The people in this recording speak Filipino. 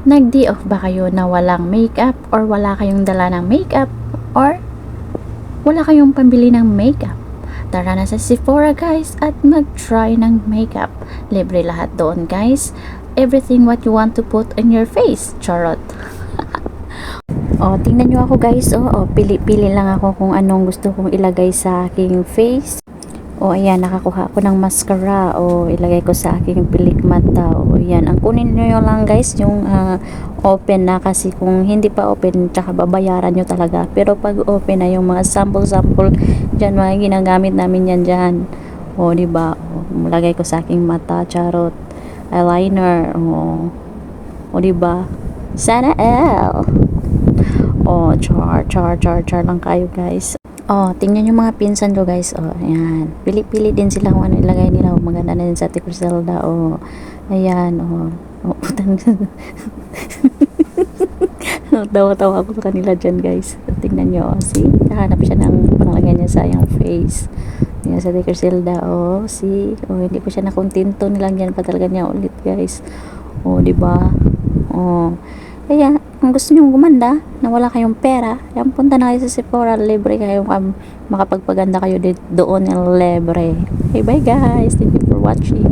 Nag-day off ba kayo na walang makeup or wala kayong dala ng makeup or wala kayong pambili ng makeup? Tara na sa Sephora guys at mag-try ng makeup. Libre lahat doon guys. Everything what you want to put on your face. Charot. Tingnan nyo ako guys. Pili-pili lang ako kung anong gusto kong ilagay sa aking face. Ayan, nakakuha ko ng mascara. Ilagay ko sa aking pilik mata. Ayan, ang kunin nyo lang guys, yung open na, kasi kung hindi pa open, tsaka babayaran nyo talaga. Pero pag open na, yung mga sample-sample dyan, mga ginagamit namin yan dyan. Diba? Lagay ko sa aking mata, charot. Eyeliner. Diba? Sana L. Char lang kayo guys. Tingnan yung mga pinsan ko guys. Ayan. Pili-pili din sila kung ano ilagay nila. Maganda na din sa Ate Criselda. Ayan. Putang. Tawa-tawa ako sa kanila dyan guys. Tingnan nyo. See? Nahanap siya ng panglagay niya sa yung face. Ayan sa Ate Criselda. See? Hindi ko siya nakontinto. Nilagyan pa talaga niya ulit guys. Diba? Kaya, kung gusto nyo gumanda, na wala kayong pera, yan, punta na kayo sa Sephora, libre kayo, makapagpaganda kayo doon ng libre. Okay, bye guys, thank you for watching.